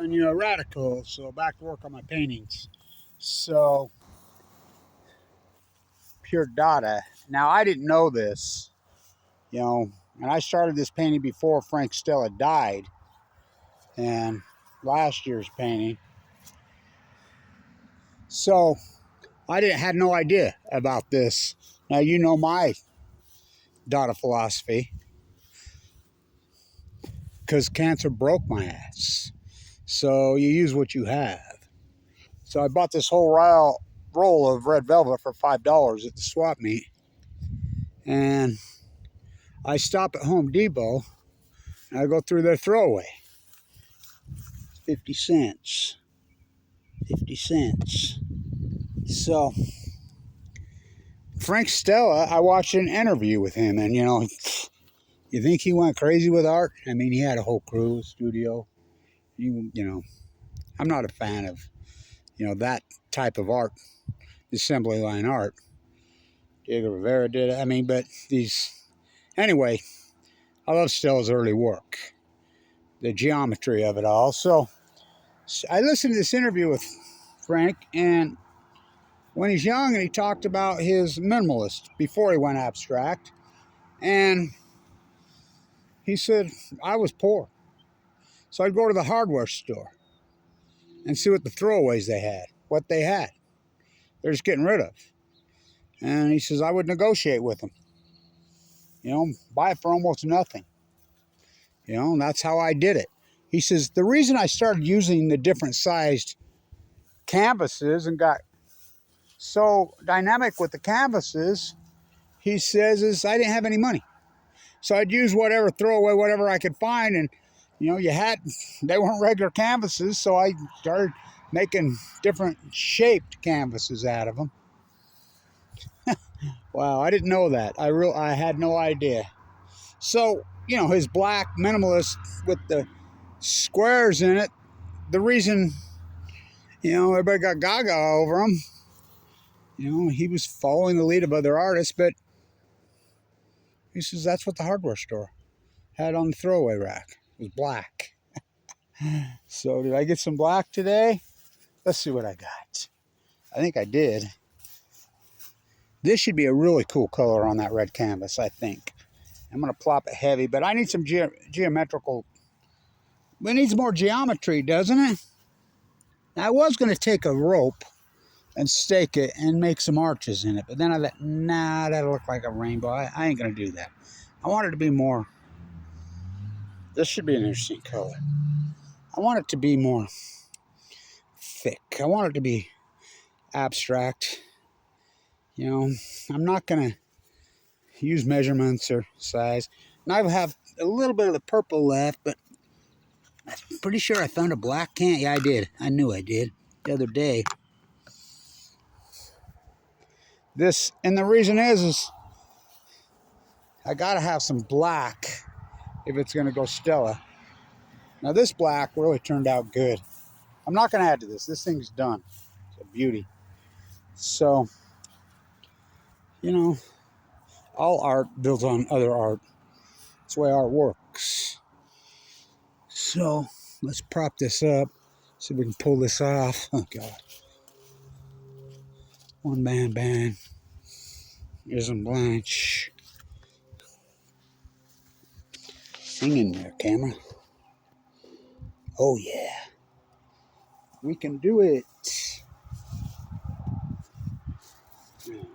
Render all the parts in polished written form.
and you're a radical, so back to work on my paintings. So, pure data. Now, I didn't know this, and I started this painting before Stella died, and last year's painting. So, had no idea about this. Now, you know my data philosophy, because cancer broke my ass. So, you use what you have. So, I bought this whole roll of red velvet for $5 at the swap meet. And I stop at Home Depot and I go through their throwaway. 50 cents. 50 cents. So, Stella, I watched an interview with him, and you think he went crazy with art? I mean, he had a whole crew, studio. I'm not a fan of, that type of art, assembly line art. Diego Rivera did it. I mean, but anyway, I love Stella's early work, the geometry of it all. So I listened to this interview with Frank, and when he's young, and he talked about his minimalist before he went abstract, and he said, I was poor, so I'd go to the hardware store and see what the throwaways what they had. They're just getting rid of. And he says, I would negotiate with them, buy it for almost nothing, and that's how I did it. He says, the reason I started using the different sized canvases and got so dynamic with the canvases, he says, is I didn't have any money. So I'd use throw away whatever I could find. And, they weren't regular canvases. So I started making different shaped canvases out of them. Wow, I didn't know that. I had no idea. So, his black minimalist with the squares in it, the reason, everybody got gaga over him, he was following the lead of other artists, but he says that's what the hardware store had on the throwaway rack. It was black. So did I get some black today? Let's see what I got. I think I did. This should be a really cool color on that red canvas, I think. I'm going to plop it heavy, but I need some geometrical. It needs more geometry, doesn't it? Now, I was going to take a rope and stake it and make some arches in it, but then I thought, nah, that'll look like a rainbow. I ain't going to do that. I want it to be more. This should be an interesting color. I want it to be more thick. I want it to be abstract. I'm not going to use measurements or size. And I have a little bit of the purple left, but I'm pretty sure I found a black can. Yeah, I did. I knew I did the other day. And the reason is I got to have some black if it's going to go Stella. Now, this black really turned out good. I'm not going to add to this. This thing's done. It's a beauty. So, all art builds on other art. That's the way art works. So, let's prop this up. See if we can pull this off. Oh, God. One man band. Here's some Blanch. Hang in there, camera. Oh, yeah. We can do it.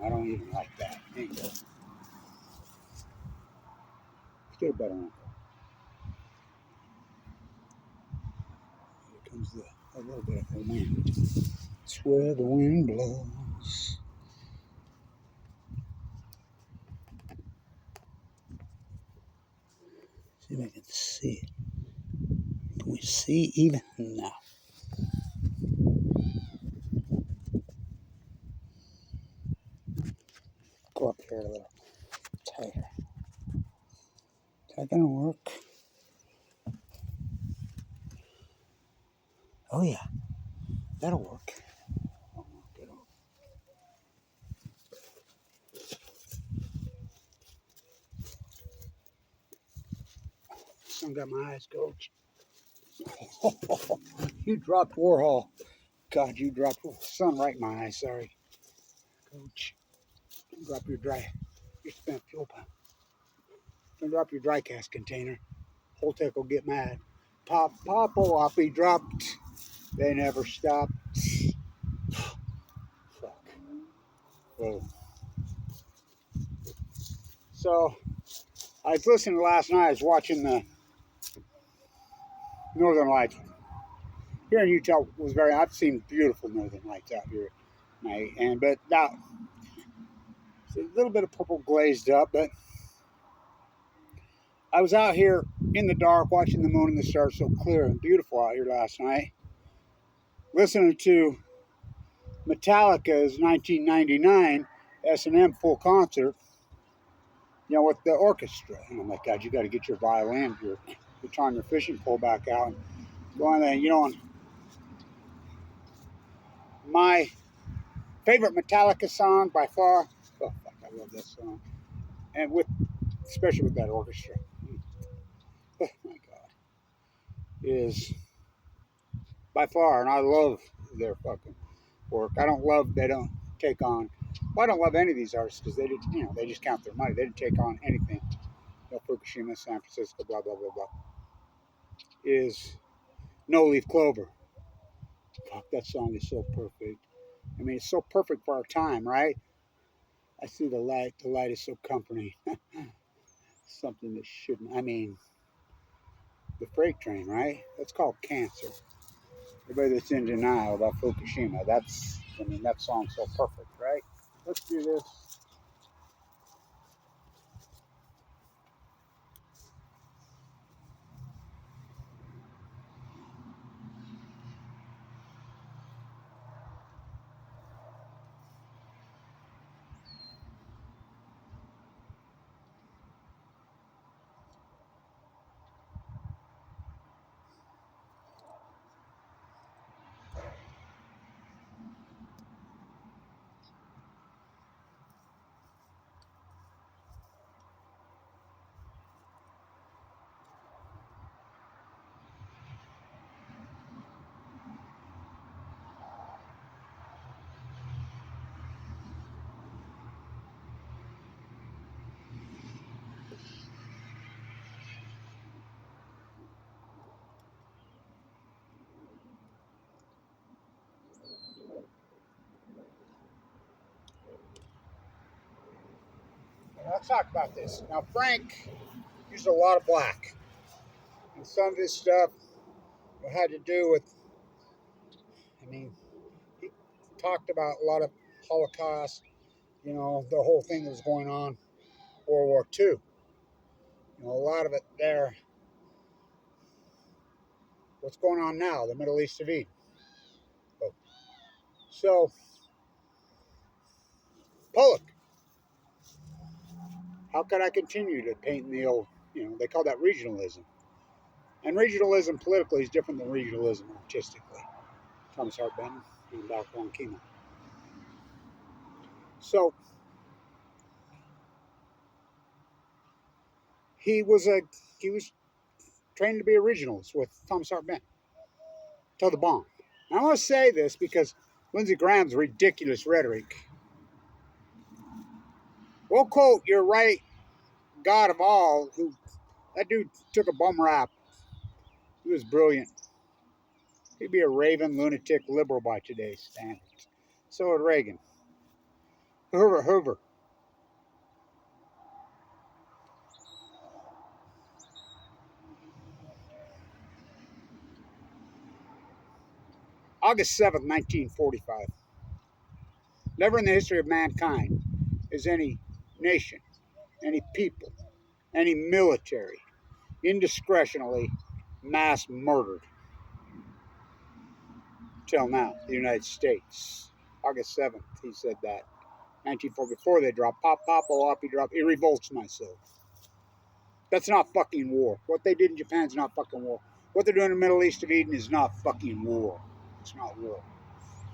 I don't even like that. There you go. Let's get a better one. Here comes a little bit of the wind. It's where the wind blows. See if I can see it. Can we see even now? Go up here a little tighter. Is that gonna work? Oh yeah, that'll work. Sun got my eyes, coach. You dropped Warhol. God, you dropped sun right in my eye. Sorry, Coach. Don't drop your spent fuel pump. Don't drop your dry cast container. Holtec will get mad. Poppy dropped. They never stopped. Fuck. Whoa. So I was listening last night. I was watching the Northern Lights. Here in Utah was very. I've seen beautiful Northern Lights out here, but now it's a little bit of purple glazed up. But I was out here in the dark watching the moon and the stars so clear and beautiful out here last night, listening to Metallica's 1999 S&M full concert. With the orchestra. And I'm like, God, you got to get your violin, your guitar, and your fishing pole back out and go on there. And my favorite Metallica song by far. Oh fuck, I love that song, and especially with that orchestra. Oh my God, is by far, and I love their fucking work. I don't love they don't take on. Well, I don't love any of these artists because they just count their money. They didn't take on anything. Fukushima, San Francisco, blah blah blah blah. Is No Leaf Clover. Fuck, that song is so perfect. I mean, it's so perfect for our time, right? I see the light. The light is so comforting. Something that shouldn't. I mean, the freight train, right? That's called cancer. Everybody that's in denial about Fukushima, that song's so perfect, right? Let's do this. Let's talk about this. Now, Frank used a lot of black. And some of his stuff had to do with, he talked about a lot of Holocaust, the whole thing that was going on, World War II. A lot of it there, what's going on now, the Middle East of Eden. So, Pollock, how could I continue to paint in the old, they call that regionalism. And regionalism politically is different than regionalism artistically. Thomas Hart Benton and Dr. Kima. So, he was trained to be a regionalist with Thomas Hart Benton till the bomb. And I want to say this because Lindsey Graham's ridiculous rhetoric. We'll quote your right God of all, that dude took a bum rap. He was brilliant. He'd be a raving lunatic liberal by today's standards. So would Reagan. Hoover. August 7th, 1945. Never in the history of mankind is any nation, any people, any military indiscretionally mass murdered. Till now, the United States. August 7th, he said that. 1940, before they dropped Poppy drop. It revolts my soul. That's not fucking war. What they did in Japan is not fucking war. What they're doing in the Middle East of Eden is not fucking war. It's not war.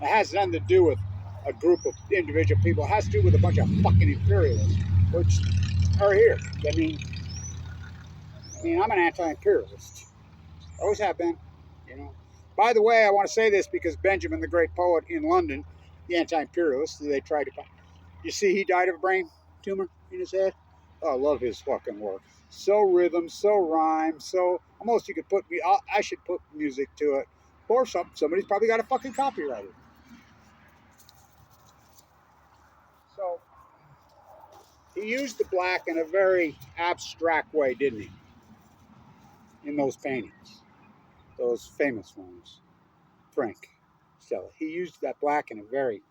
It has nothing to do with a group of individual people. It has to do with a bunch of fucking imperialists, which are here. I mean, I'm an anti-imperialist. Always have been, By the way, I want to say this because Benjamin, the great poet in London, the anti-imperialist, they tried to. You see, he died of a brain tumor in his head. Oh, I love his fucking work. So rhythm, so rhyme, so almost you could put me. I should put music to it, or somebody's probably got a fucking copyright it. So he used the black in a very abstract way, didn't he? In those paintings, those famous ones, Frank, Stella. He used that black in a very,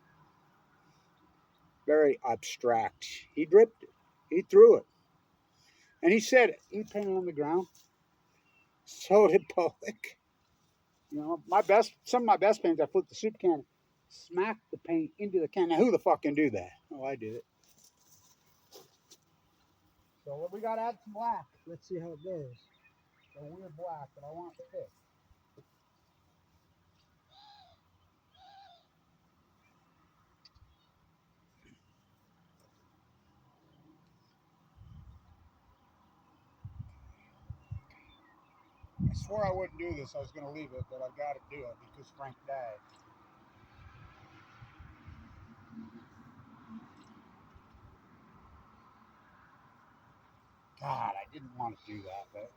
very abstract. He dripped it. He threw it, and he said it. He painted on the ground. So did Pollock. You know, some of my best paints, I flipped the soup can, smacked the paint into the can. Now, who the fuck can do that? Oh, I did it. So we got to add some black. Let's see how it goes. A weird black, but I want thick. I swore I wouldn't do this. I was going to leave it, but I've got to do it because Frank died. God, I didn't want to do that, but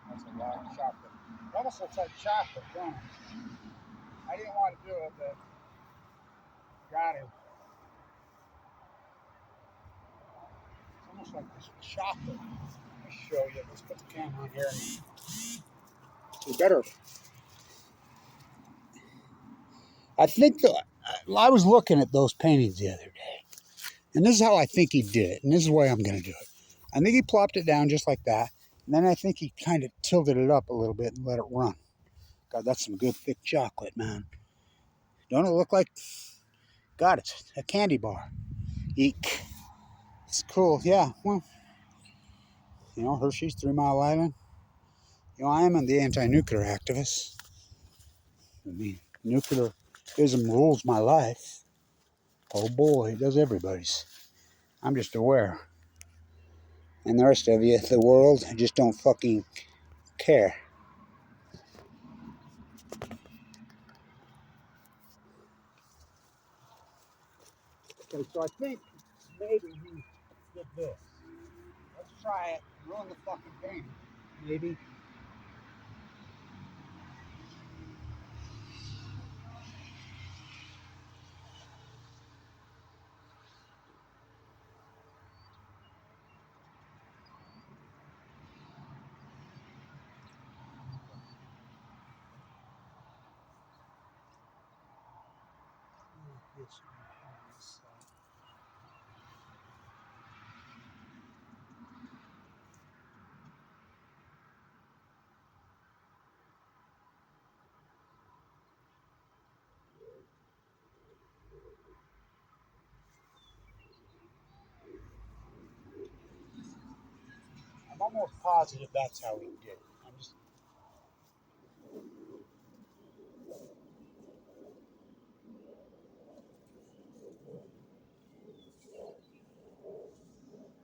that's a lot of chocolate. It almost looks like chocolate, don't it? I didn't want to do it, but got it. It's almost like this chocolate. Let me show you. Let's put the camera on here. We better. I think I was looking at those paintings the other day, and this is how I think he did it, and this is the way I'm going to do it. I think he plopped it down just like that, and then I think he kind of tilted it up a little bit and let it run. God, that's some good thick chocolate, man. Don't it look like? God, it's a candy bar. Eek. It's cool. Yeah. Well, you know, Hershey's, 3 Mile Island. You know, I am the anti-nuclear activist. I mean, nuclearism rules my life. Oh boy, it does everybody's. I'm just aware. And the rest of you, the world, just don't fucking care. Okay, so I think maybe he did this. Let's try it. Ruin the fucking painting. Maybe. I'm almost positive that's how he did it. I'm just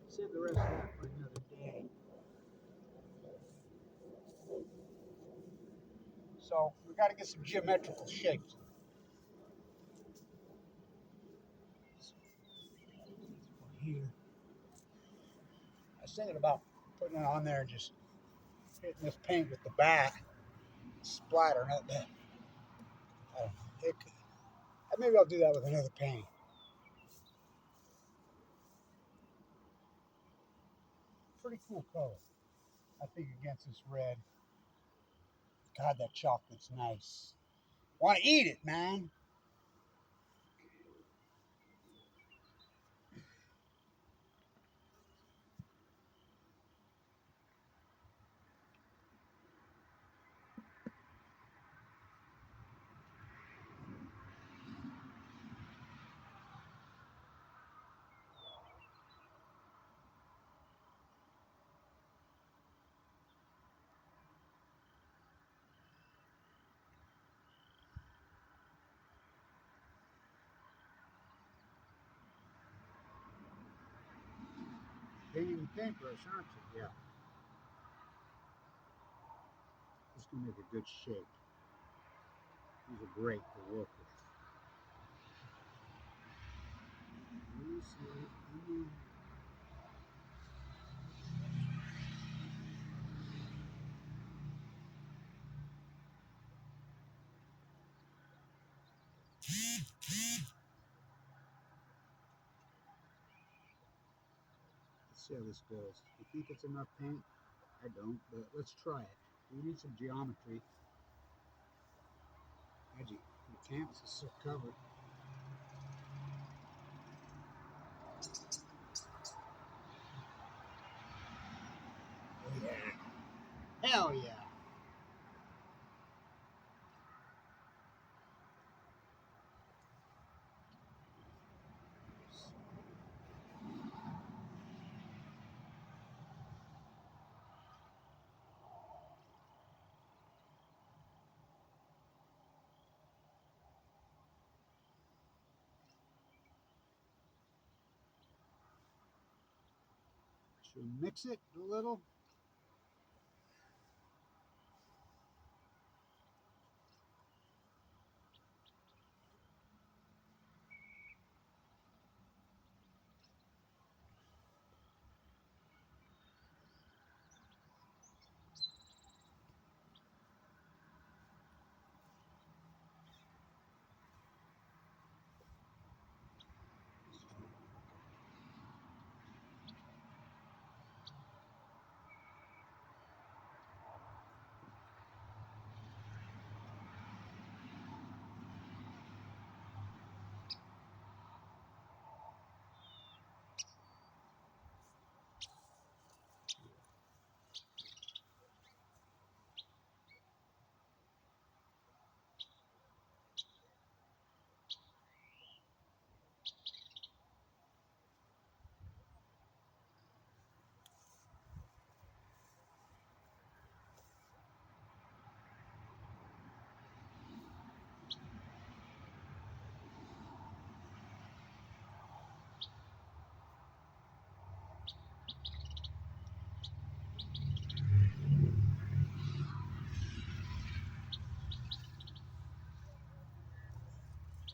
save the rest of that for another day. So we got to get some geometrical shapes. Here. I was thinking about putting it on there and just hitting this paint with the bat, splattering it. I don't know. Maybe I'll do that with another paint. Pretty cool color. I think against this red. God, that chocolate's nice. Want to eat it, man. painting the paintbrush, aren't you? Yeah. This is going to make a good shape. These are great to work with. Let's see how this goes. You think it's enough paint? I don't, but let's try it. We need some geometry. Edgy. The canvas is so covered. Oh yeah. Hell yeah. Should we mix it a little?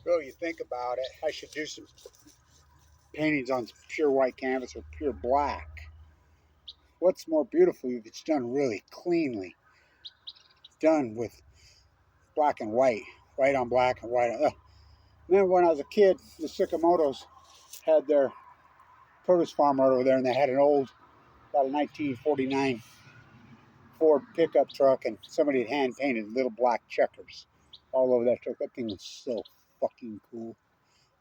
Really, you think about it, I should do some paintings on pure white canvas or pure black. What's more beautiful if it's done really cleanly? It's done with black and white on black and white on. Remember when I was a kid, the Sakamotos had their produce farm right over there, and they had an old, about a 1949 Ford pickup truck, and somebody had hand painted little black checkers all over that truck. That thing was so fucking cool,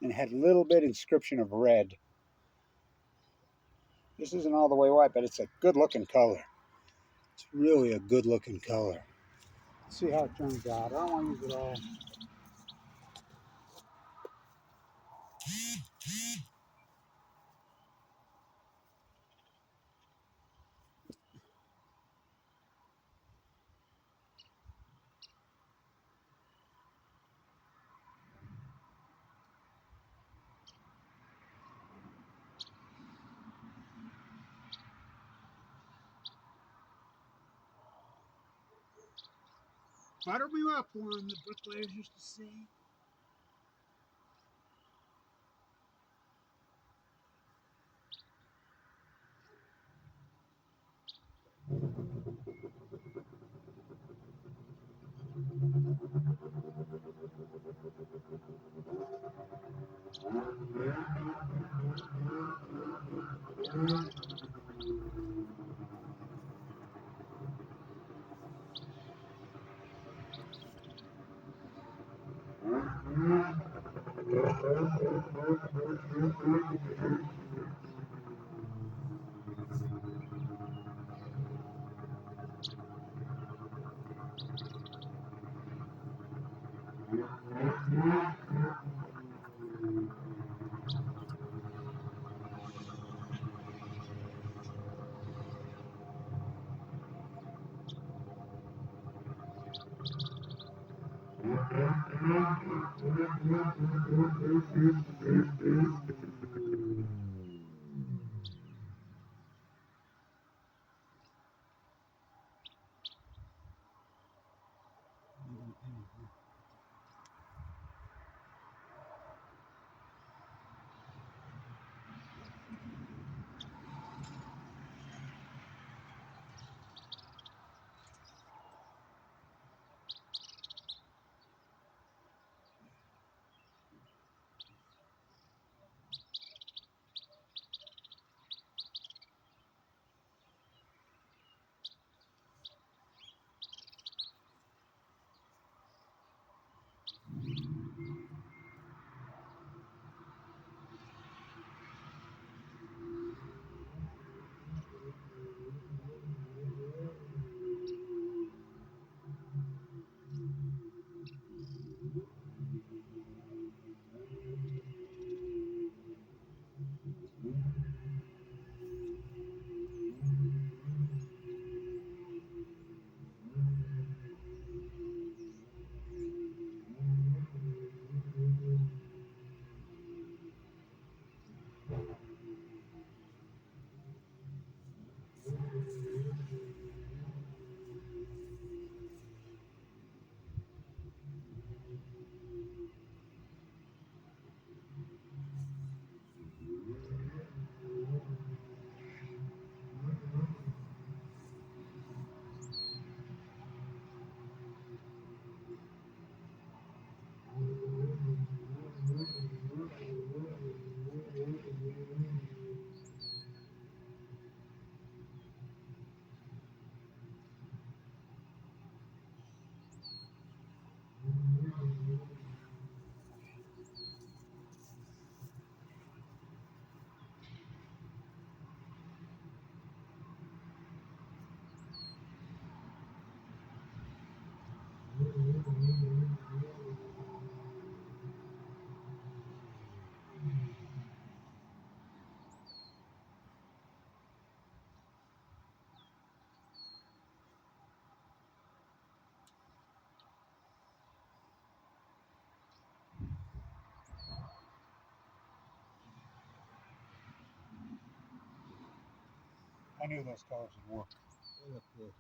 and it had a little bit inscription of red. This isn't all the way white, but it's a good looking color. It's really a good looking color. Let's see how it turns out. I don't want to use it all. Butter me up one, the bricklayers used to say. I knew those colors would work. They look good.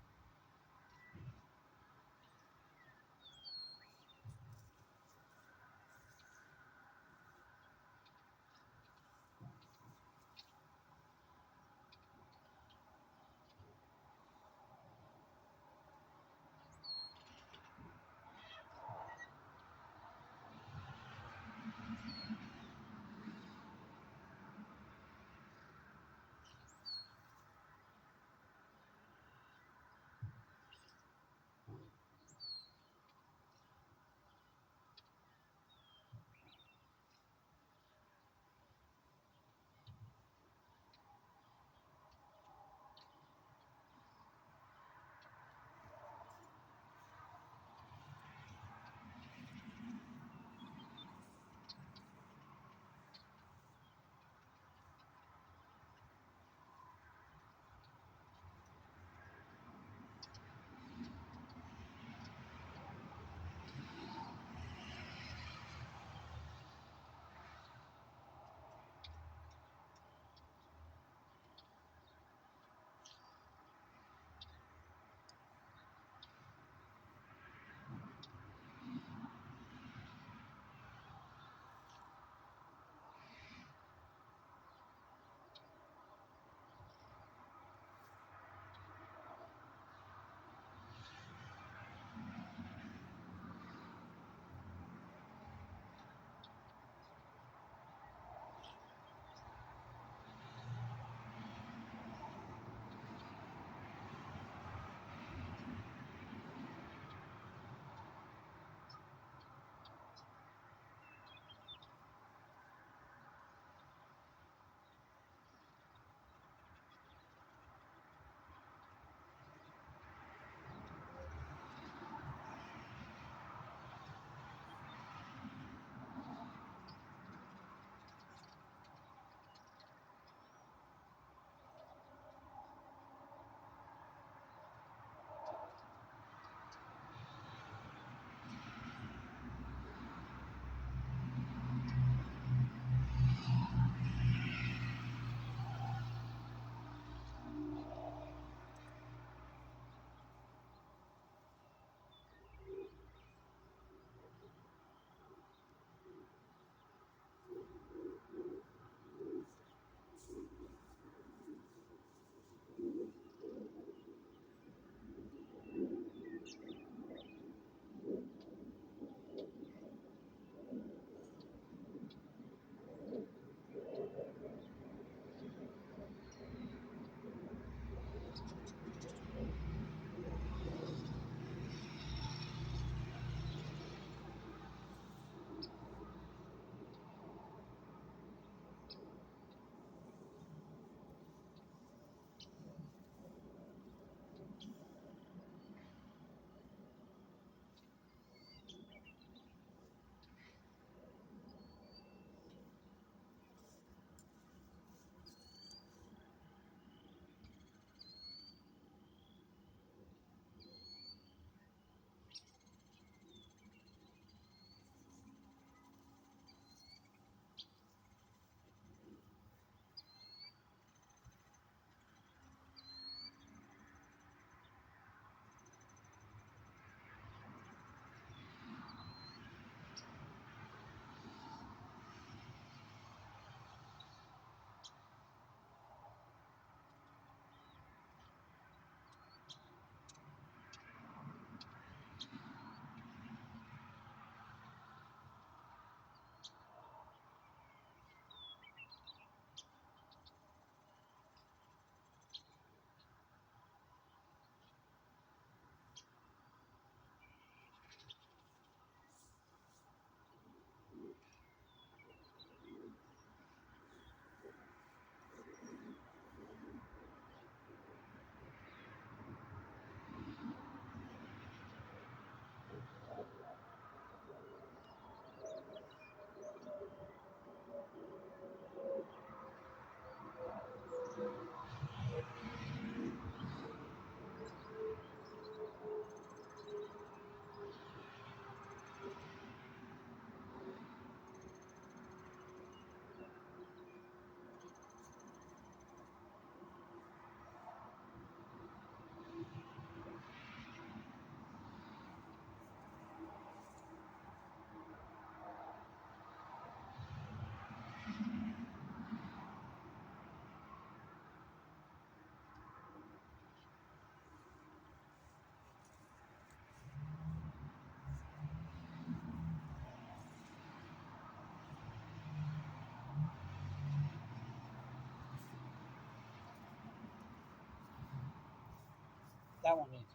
That one needs me.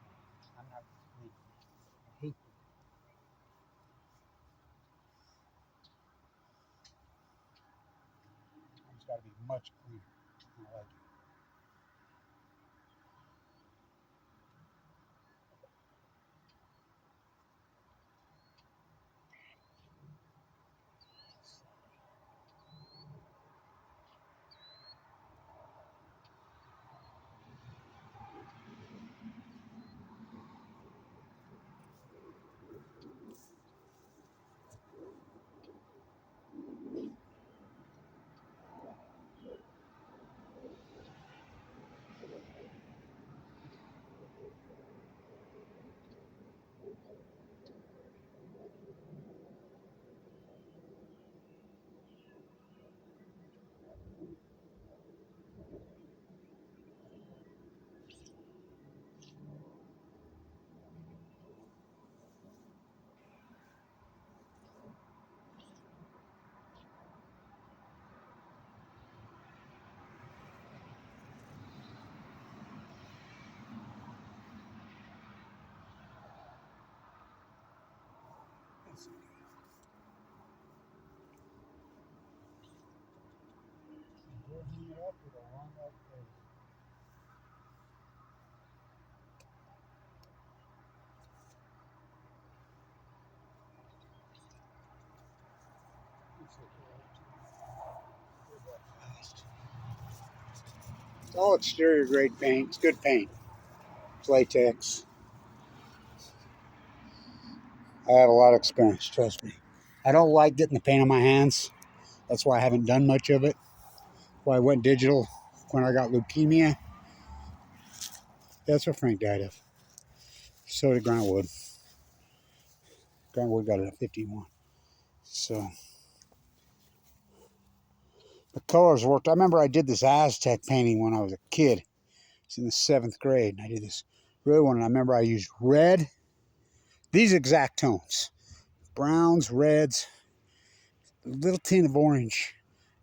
I'm not clean. I hate it. It's got to be much cleaner. I like it. That's good. We'll hang it up with a long up there. It's all exterior grade paint. It's good paint. It's latex. I have a lot of experience, trust me. I don't like getting the paint on my hands. That's why I haven't done much of it. Why I went digital when I got leukemia. That's what Frank died of. So did Grant Wood. Grant Wood got it at 51. So the colors worked. I remember I did this Aztec painting when I was a kid. It's in the 7th grade. And I did this really one. And I remember I used red. These exact tones. Browns, reds, a little tint of orange.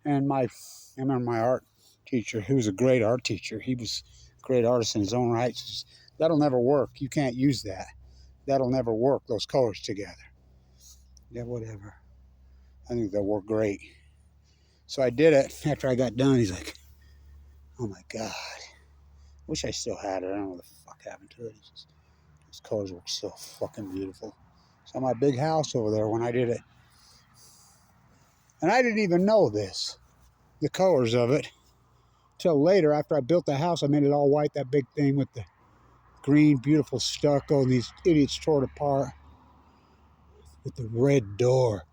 And I remember my art teacher, who was a great art teacher. He was a great artist in his own right. Says, that'll never work. You can't use that. That'll never work, those colors together. Yeah, whatever. I think they'll work great. So I did it. After I got done, he's like, oh my God. Wish I still had it. I don't know what the fuck happened to it. Those colors work so fucking beautiful. So my big house over there when I did it. And I didn't even know this, the colors of it, till later after I built the house. I made it all white, that big thing with the green, beautiful stucco, and these idiots tore it apart with the red door.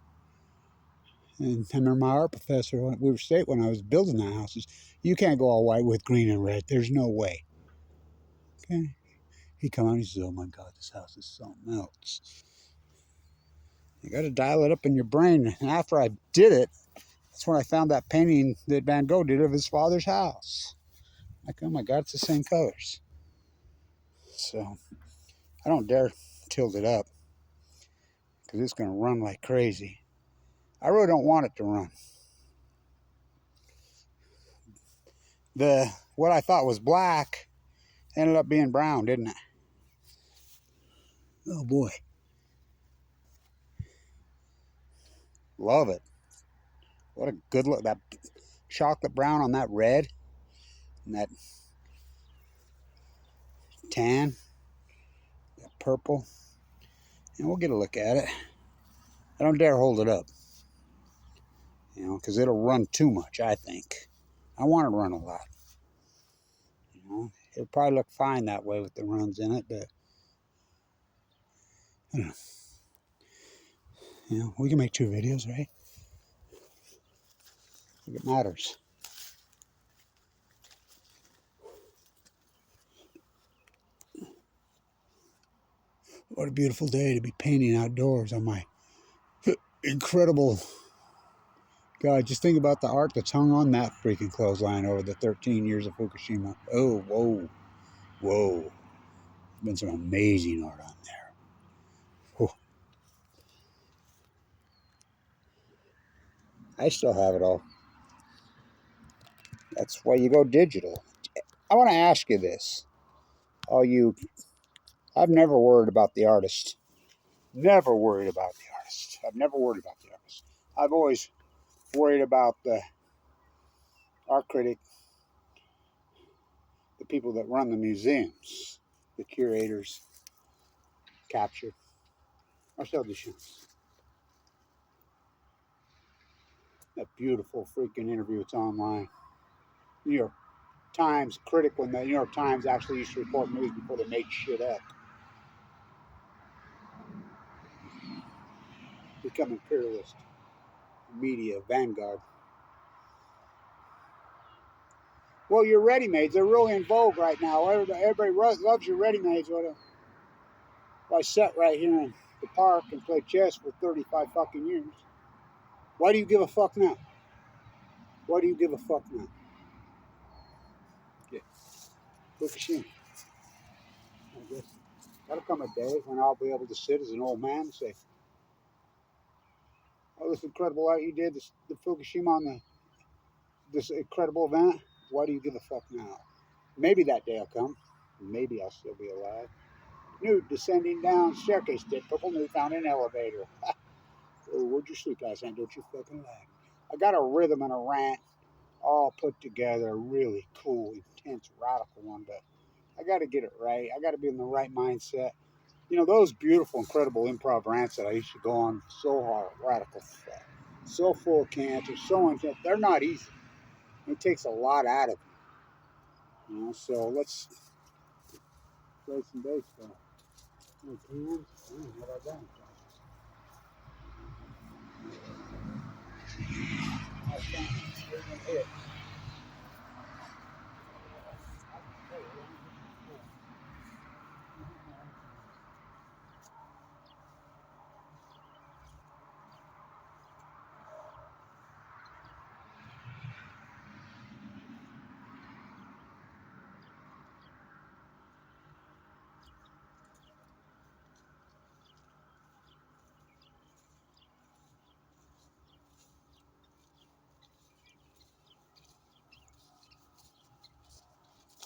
And I remember my art professor at Weaver State when I was building the houses, you can't go all white with green and red. There's no way. Okay. He come out and he says, oh my God, this house is something else. You got to dial it up in your brain. And after I did it, that's when I found that painting that Van Gogh did of his father's house. Like, oh my God, it's the same colors. So I don't dare tilt it up because it's going to run like crazy. I really don't want it to run. What I thought was black ended up being brown, didn't it? Oh boy. Love it. What a good look. That chocolate brown on that red and that tan, that purple. And we'll get a look at it. I don't dare hold it up, because it'll run too much, I think. I want it to run a lot. It'll probably look fine that way with the runs in it, but I don't know. We can make 2 videos, right? If it matters. What a beautiful day to be painting outdoors on my incredible... God, just think about the art that's hung on that freaking clothesline over the 13 years of Fukushima. Oh, whoa, whoa. There's been some amazing art on there. Whew. I still have it all. That's why you go digital. I want to ask you this. all you, I've never worried about the artist. Never worried about the artist. I've never worried about the artist. I've always worried about the art critic, the people that run the museums, the curators, capture. Marcel Duchamp. That beautiful freaking interview. It's online. New York Times critic, when the New York Times actually used to report news before they made shit up. Become imperialist. Media vanguard. Well, your ready-mades, they're really in vogue right now. Everybody loves your ready-mades. I sat right here in the park and played chess for 35 fucking years. Why do you give a fuck now? Why do you give a fuck now? Yeah. Fukushima. I guess that'll come a day when I'll be able to sit as an old man and say, oh, this incredible art you did, the Fukushima on this incredible event. Why do you give a fuck now? Maybe that day will come. Maybe I'll still be alive. Nude descending down staircase. Dead purple nude found in elevator. Oh, where'd you sleep last night? Don't you fucking lie. I got a rhythm and a rant all put together. A really cool, intense, radical one, but I got to get it right. I got to be in the right mindset. You know, those beautiful, incredible improv rants that I used to go on, so hard, radical stuff, so full of cancer, so intense. They're not easy. It takes a lot out of you. You know, so let's play some baseball. No cans? Oh, how about that? Hit.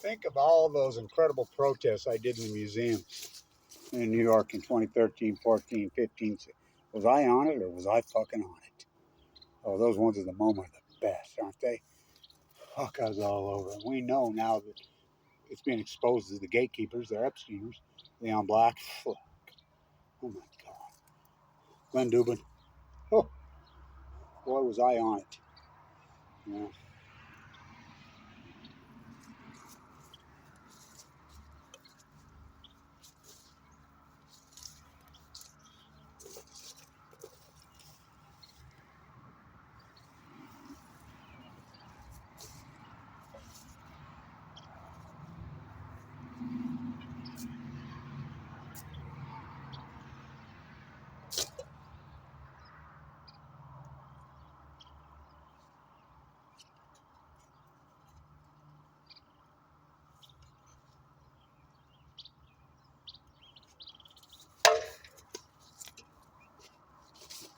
Think of all those incredible protests I did in the museum in New York in 2013, 14, 15. Was I on it or was I fucking on it? Oh, those ones at the moment are the best, aren't they? Fuck us all over. And we know now that it's being exposed as the gatekeepers, they're Epsteiners. Leon Black. Fuck. Oh my God. Glenn Dubin. Oh, boy, was I on it. Yeah.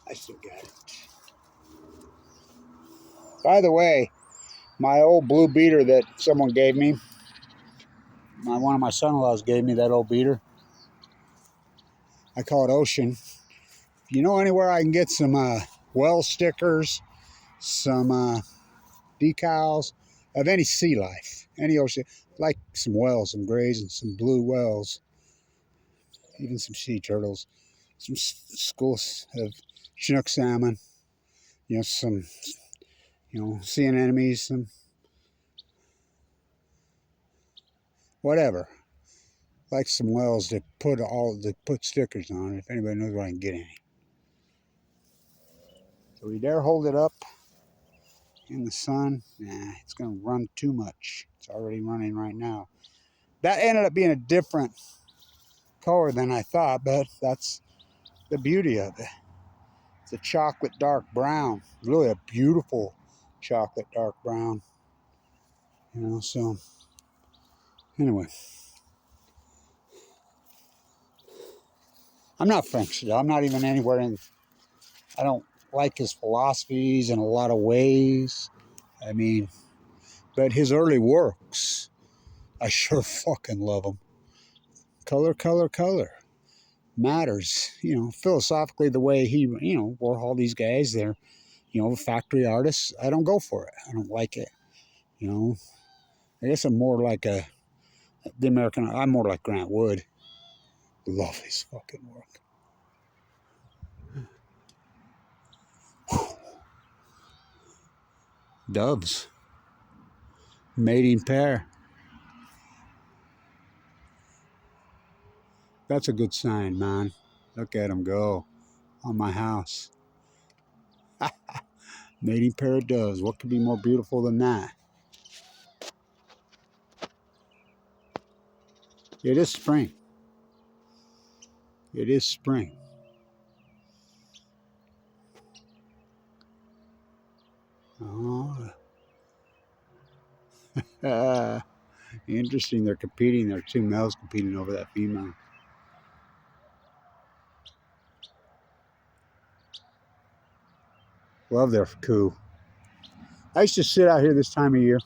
I still got it. By the way, my old blue beater that someone gave me, one of my son-in-laws gave me that old beater. I call it Ocean. You know anywhere I can get some well stickers, some decals of any sea life, any ocean, like some whales, some grays, and some blue whales, even some sea turtles, some schools of Chinook salmon, some, sea anemones, some whatever. Like some whales that put stickers on it. If anybody knows where I can get any. So we dare hold it up in the sun. Nah, it's gonna run too much. It's already running right now. That ended up being a different color than I thought, but that's the beauty of it. It's a chocolate dark brown, really a beautiful chocolate dark brown. So anyway, I'm not French. I'm not even anywhere in. I don't like his philosophies in a lot of ways. I mean, but his early works, I sure fucking love them. color, color, color matters. You know, philosophically, the way he, you know, Warhol, these guys, they're, you know, factory artists. I don't go for it. I don't like it. You know, I guess I'm more like the American. I'm more like Grant Wood. Love his fucking work. Doves, mating pair. That's a good sign, man. Look at them go on my house. Mating pair of doves. What could be more beautiful than that? It is spring. It is spring. Oh, interesting. They're competing. There are two males competing over that female. Love their coo. I used to sit out here this time of year,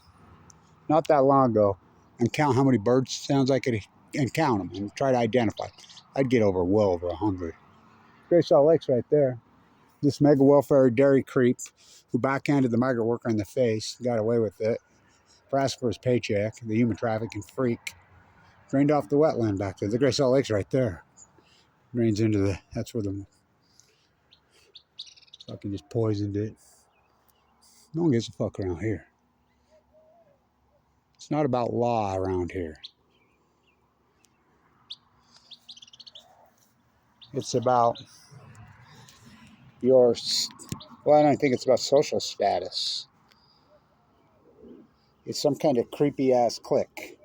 not that long ago, and count how many bird sounds I could and count them and try to identify. I'd get well over 100. Great Salt Lake's right there. This mega welfare dairy creep who backhanded the migrant worker in the face, got away with it, for asking for his paycheck, the human trafficking freak, drained off the wetland back there. The Great Salt Lake's right there. Drains into that's where the fucking just poisoned it. No one gives a fuck around here. It's not about law around here. It's about your, well, I don't think it's about social status. It's some kind of creepy ass clique.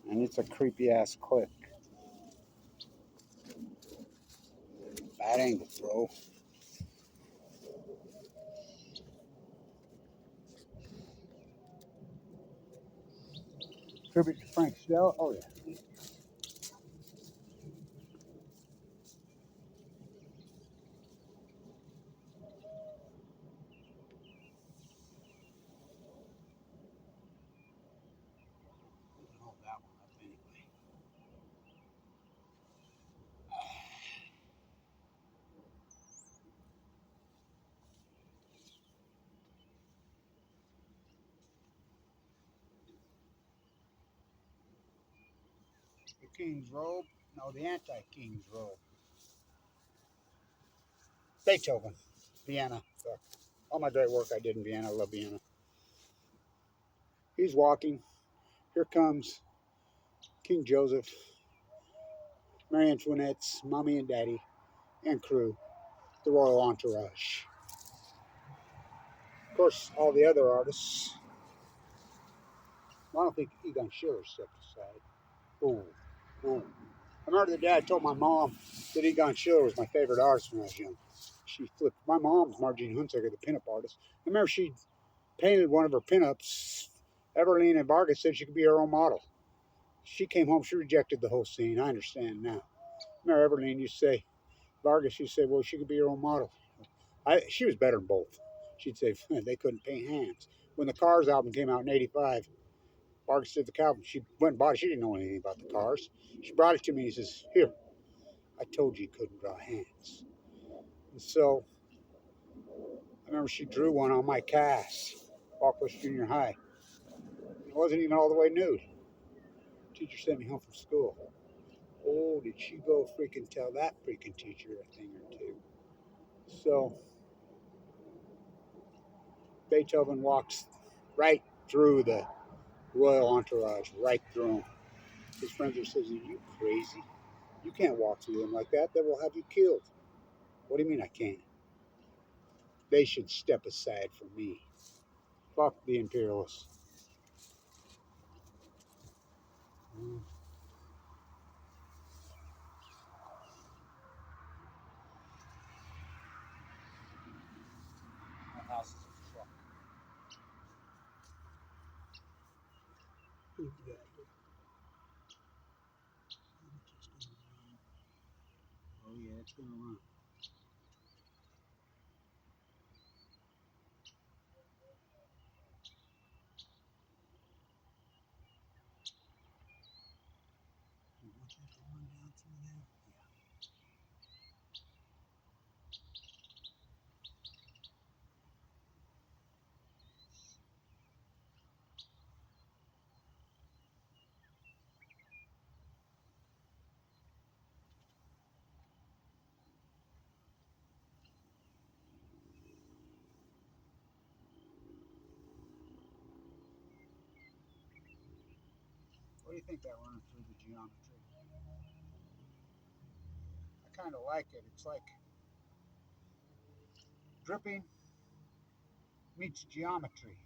And it's a creepy ass clique. Bad angle, bro. Tribute to Frank Stella. Oh, yeah. Hold that one up anyway. The King's Robe. No, the anti-King's Robe. Beethoven. Vienna. Fuck. All my great work I did in Vienna. I love Vienna. He's walking. Here comes King Joseph, Marie Antoinette's mommy and daddy, and crew, the royal entourage. Of course, all the other artists. Well, I don't think Egon Schiller stepped aside. Oh, oh. I remember the day I told my mom that Egon Schiller was my favorite artist when I was young. She flipped. My mom's Margene Hunsaker, the pinup artist. I remember she painted one of her pinups. Everline and Vargas said she could be her own model. She came home, she rejected the whole scene. I understand now. I remember Everline used to say, Vargas used to say, well, she could be her own model. She was better than both. She'd say they couldn't paint hands. When the Cars album came out in '85, Vargas did the album. She went and bought it. She didn't know anything about the Cars. She brought it to me and he says, here, I told you couldn't draw hands. And so I remember she drew one on my cast, Walkless Junior High. It wasn't even all the way nude. The teacher sent me home from school. Oh, did she go freaking tell that freaking teacher a thing or two? So Beethoven walks right through the royal entourage, right through him. His friends are saying, are you crazy? You can't walk through them like that. They will have you killed. What do you mean I can't? They should step aside for me. Fuck the imperialists. My house is a truck. Oh yeah, it's gonna run. Going down through there. What do you think that running through the geometry? I kind of like it. It's like dripping meets geometry.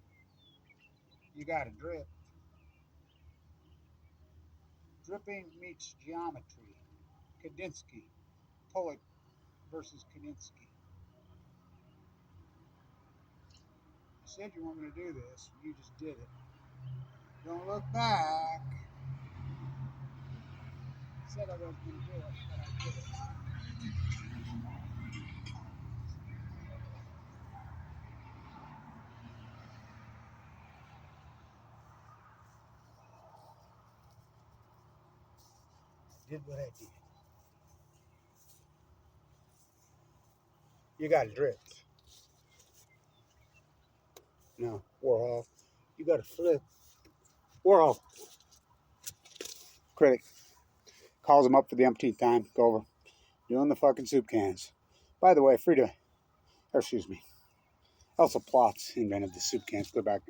You got a drip. Dripping meets geometry. Kandinsky. Poet versus Kandinsky. You said you want me to do this. You just did it. Don't look back. I said I was going to do it, but I did it. I did what I did. You got a drip. No, Warhol. You got to flip. Warhol. Critic calls him up for the umpteenth time. Go over. Doing the fucking soup cans. By the way, Elsa Plotz invented the soup cans. Go back.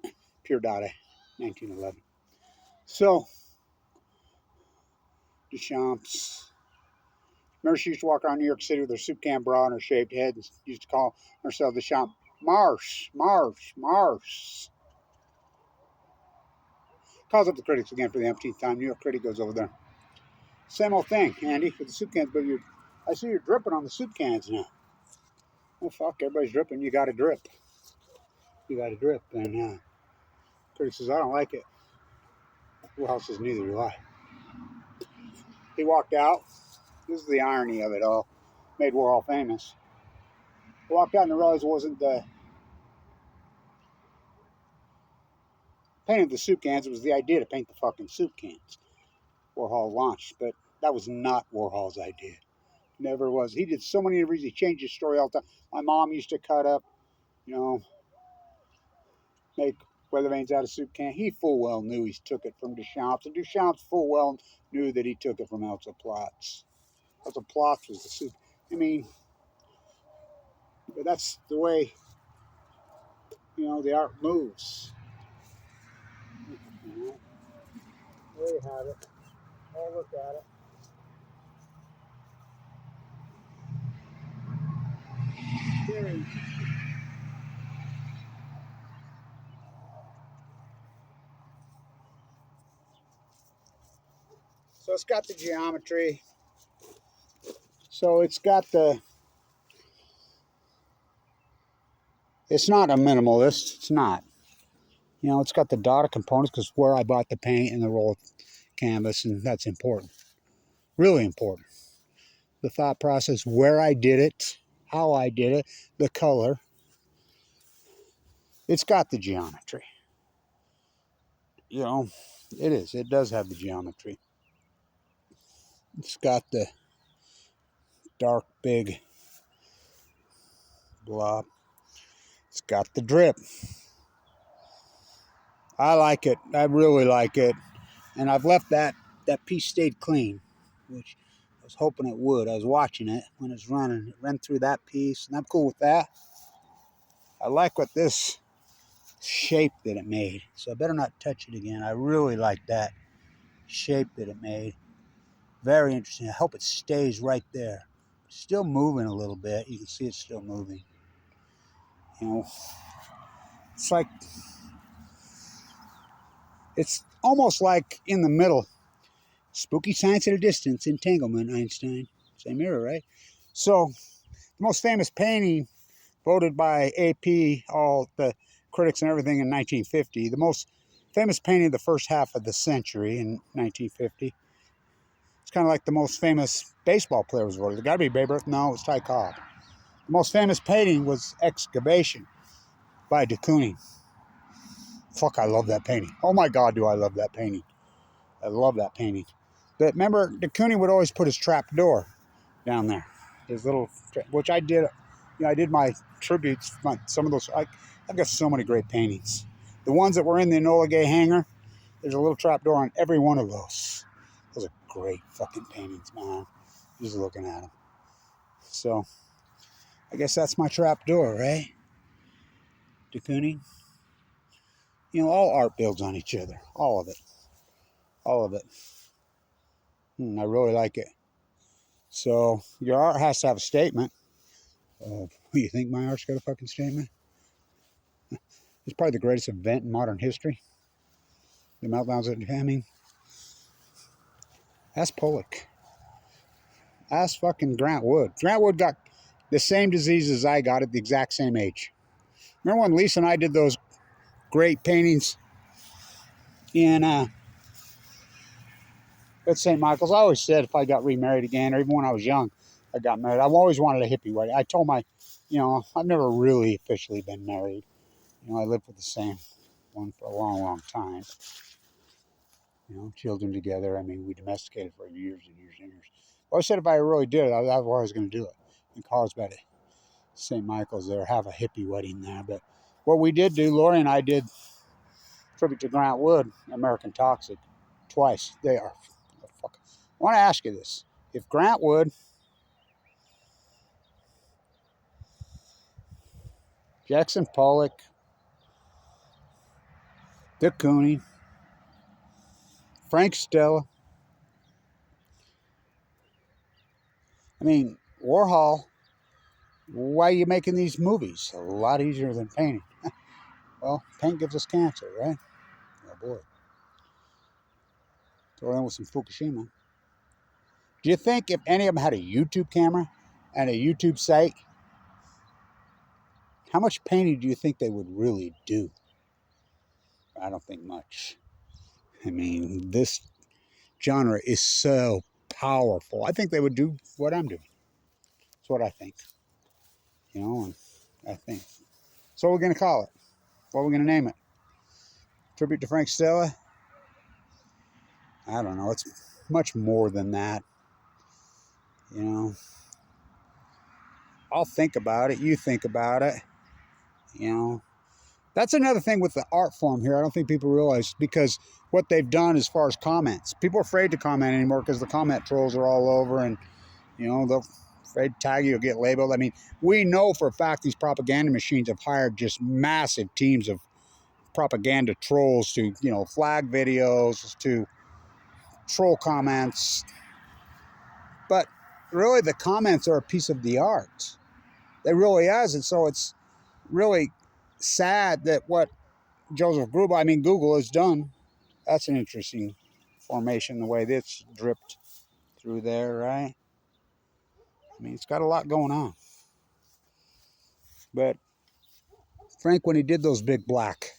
Pure data, 1911. So, Deschamps. Remember she used to walk around New York City with her soup can bra and her shaved head and used to call herself Deschamps. Marsh. Calls up the critics again for the umpteenth time. New York critic goes over there. Same old thing, Andy, with the soup cans, but I see you're dripping on the soup cans now. Well, fuck, everybody's dripping. You got to drip. And critic says, I don't like it. Warhol says, neither do I. He walked out. This is the irony of it all. Made Warhol famous. He walked out and realized it wasn't the painting of the soup cans. It was the idea to paint the fucking soup cans. Warhol launched, but that was not Warhol's idea. Never was. He did so many interviews. He changed his story all the time. My mom used to cut up, make weather vanes out of soup can. He full well knew he took it from Deschamps, and Deschamps full well knew that he took it from Elsa Plotz. Elsa Plotz was the soup. But that's the way, the art moves. There you have it. Oh, look at it. Very. So it's got the geometry. So it's not a minimalist. It's not. It's got the dotted components because where I bought the paint and the roll of canvas, and that's important. Really important. The thought process, where I did it, how I did it, the color. It's got the geometry. It is. It does have the geometry. It's got the dark, big blob. It's got the drip. I like it. I really like it. And I've left that piece stayed clean, which I was hoping it would. I was watching it when it's running. It ran through that piece, and I'm cool with that. I like what this shape that it made, so I better not touch it again. I really like that shape that it made. Very interesting. I hope it stays right there. Still moving a little bit. You can see it's still moving. It's like, it's almost like in the middle. Spooky science at a distance, entanglement, Einstein. Same era, right? So, the most famous painting voted by AP, all the critics and everything in 1950. The most famous painting of the first half of the century in 1950. It's kind of like the most famous baseball player was voted. It got to be Babe Ruth. No, it was Ty Cobb. The most famous painting was Excavation by de Kooning. Fuck, I love that painting. Oh my God, do I love that painting. I love that painting. But remember, de Kooning would always put his trap door down there. His little, which I did, I did my tributes, some of those, I've got so many great paintings. The ones that were in the Enola Gay hangar, there's a little trap door on every one of those. Those are great fucking paintings, man. Just looking at them. So, I guess that's my trap door, right? De Kooning. All art builds on each other. All of it. All of it. I really like it. So, your art has to have a statement. You think my art's got a fucking statement? It's probably the greatest event in modern history. The meltdowns at Hamming. Ask Pollock. Ask fucking Grant Wood. Grant Wood got the same disease as I got at the exact same age. Remember when Lisa and I did those great paintings in at St. Michael's? I always said if I got remarried again, or even when I was young, I got married. I've always wanted a hippie wedding. I told I've never really officially been married. I lived with the same one for a long, long time. Children together. I mean, we domesticated for years and years and years. Well, I said if I really did it, I was going to do it. In Carlsbad at St. Michael's there, have a hippie wedding there. But what we did do, Lori and I did tribute to Grant Wood, American Toxic, twice. They are fucking. I want to ask you this. If Grant Wood, Jackson Pollock, de Kooning, Frank Stella, Warhol, why are you making these movies? A lot easier than painting. Well, paint gives us cancer, right? Oh boy. Throw in with some Fukushima. Do you think if any of them had a YouTube camera and a YouTube site, how much painting do you think they would really do? I don't think much. This genre is so powerful. I think they would do what I'm doing. That's what I think. And I think. So what we're going to call it? What are we going to name it? Tribute to Frank Stella? I don't know. It's much more than that. I'll think about it. You think about it. That's another thing with the art form here. I don't think people realize, because what they've done as far as comments. People are afraid to comment anymore because the comment trolls are all over, and they're afraid to tag you or get labeled. We know for a fact these propaganda machines have hired just massive teams of propaganda trolls to flag videos, to troll comments. But really, the comments are a piece of the art. They really is, and so it's really sad that what Joseph Gruber, Google has done. That's an interesting formation, the way this dripped through there, right? It's got a lot going on. But Frank, when he did those big black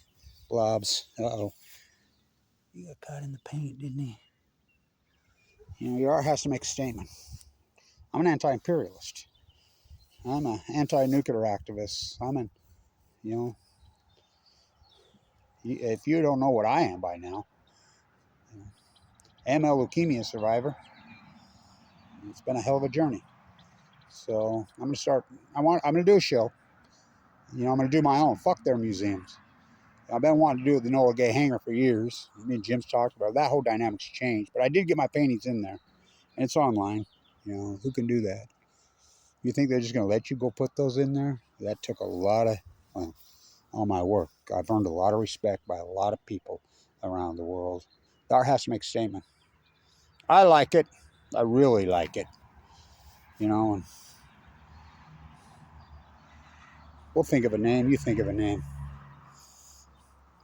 blobs, he got caught in the paint, didn't he? Your art has to make a statement. I'm an anti-imperialist. I'm an anti-nuclear activist. If you don't know what I am by now, AML leukemia survivor. It's been a hell of a journey. So I'm going to start. I'm going to do a show. I'm going to do my own. Fuck their museums. I've been wanting to do the Enola Gay hangar for years. Me and Jim's talked about it. That whole dynamic's changed. But I did get my paintings in there. And it's online. Who can do that? You think they're just going to let you go put those in there? That took a lot of, all my work. I've earned a lot of respect by a lot of people around the world. The art has to make a statement. I like it. I really like it. And we'll think of a name. You think of a name.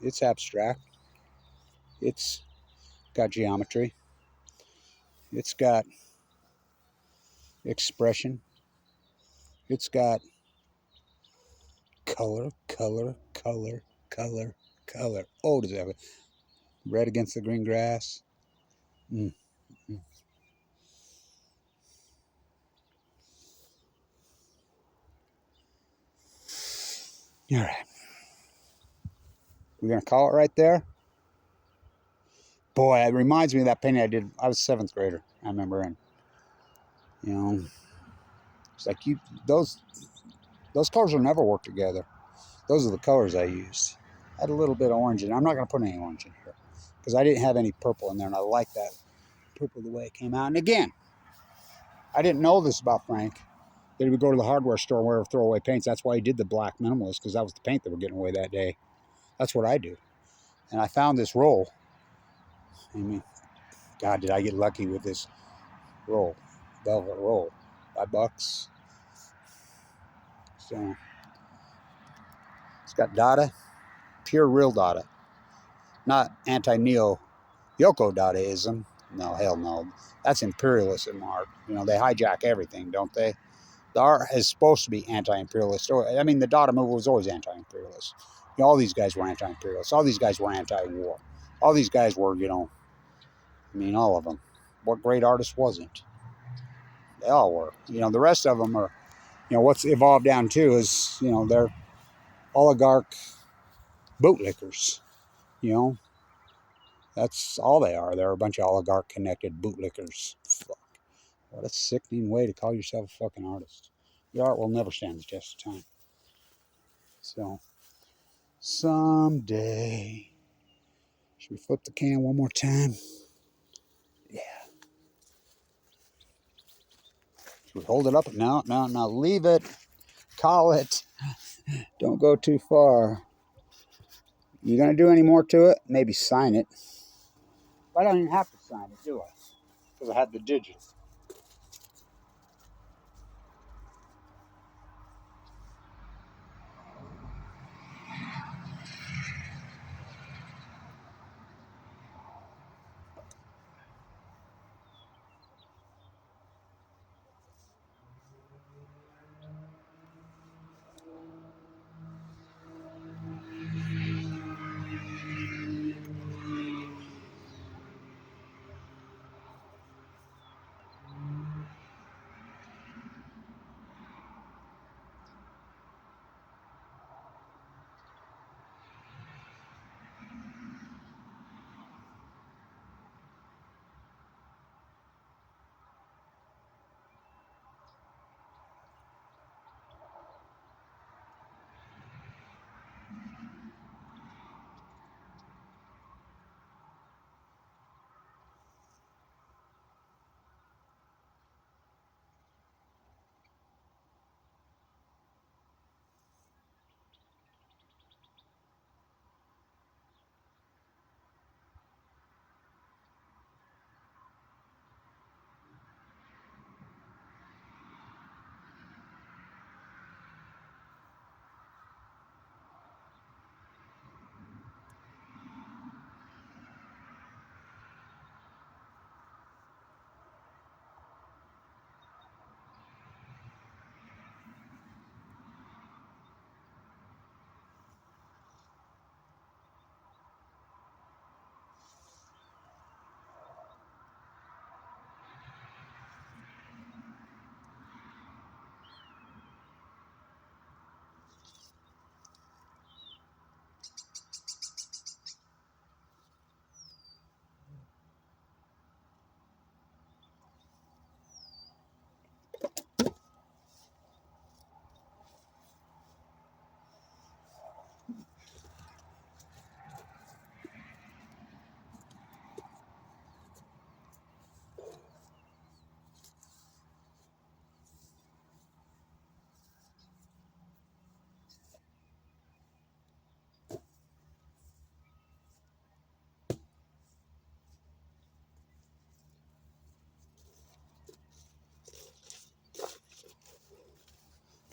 It's abstract. It's got geometry. It's got expression. It's got color. Oh, does it have it? Red against the green grass. Mm. All right. We're going to call it right there. Boy, it reminds me of that painting I did. I was 7th grader, I remember, and you know, it's like those colors will never work together. Those are the colors I used. I had a little bit of orange in it. I'm not going to put any orange in here because I didn't have any purple in there, and I like that purple the way it came out. And again, I didn't know this about Frank. That he would go to the hardware store and wear throwaway paints. That's why he did the black minimalist, because that was the paint that were getting away that day. That's what I do. And I found this roll. I mean, God, did I get lucky with this roll, velvet roll, $5. So it's got Dada, pure real Dada, not anti-neo Yoko Dadaism. No, hell no. That's imperialism art. You know, they hijack everything, don't they? The art is supposed to be anti-imperialist. I mean, the Dada movement was always anti-imperialist. You know, all these guys were anti-imperialists. All these guys were anti-war. All these guys were, you know, I mean, all of them. What great artist wasn't? They all were. You know, the rest of them are, you know, what's evolved down to is, you know, they're oligarch bootlickers. You know, that's all they are. They're a bunch of oligarch-connected bootlickers. Fuck. What a sickening way to call yourself a fucking artist. Your art will never stand the test of time. So, someday. Should we flip the can one more time? Yeah. Should we hold it up? No, leave it. Call it. Don't go too far. You gonna do any more to it? Maybe sign it. I don't even have to sign it, do I? Because I had the digital.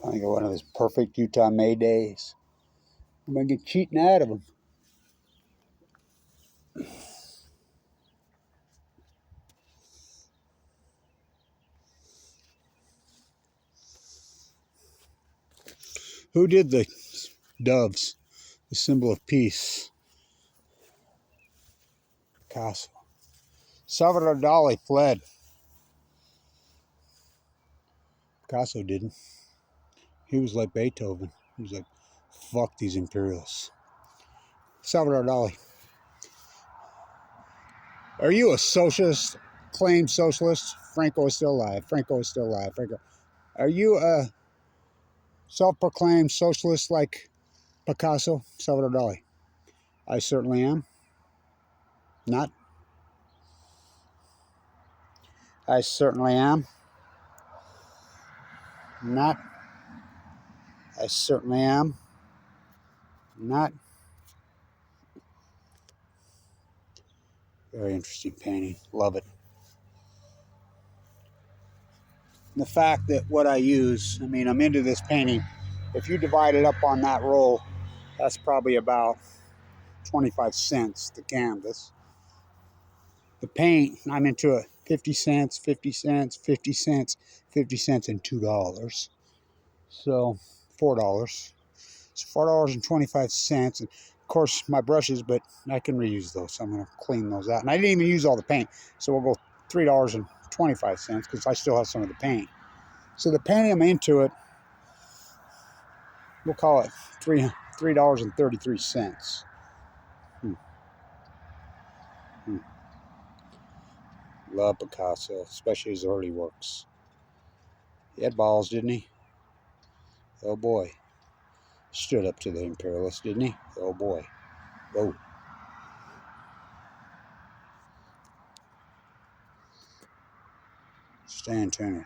I think one of those perfect Utah May days. I'm gonna get cheating out of them. Who did the doves? The symbol of peace. Picasso. Salvador Dali fled. Picasso didn't. He was like Beethoven. He was like, fuck these imperialists. Salvador Dali. Are you a socialist, claimed socialist? Franco is still alive. Franco is still alive. Franco. Are you a self-proclaimed socialist like Picasso, Salvador Dali? I certainly am. Not. I certainly am. Not. I certainly am. Not. Very interesting painting. Love it. And the fact that what I use, I mean, I'm into this painting. If you divide it up on that roll, that's probably about 25 cents the canvas. The paint, I'm into it. 50 cents, 50 cents, 50 cents, 50 cents, and $2. So $4. It's $4.25. And of course, my brushes, but I can reuse those. So I'm going to clean those out. And I didn't even use all the paint. So we'll go $3.25 because I still have some of the paint. So the painting, I'm into it. We'll call it $3.33. Love Picasso, especially his early works. He had balls, didn't he? Oh boy. Stood up to the imperialists, didn't he? Oh boy. Whoa. Stand tuned.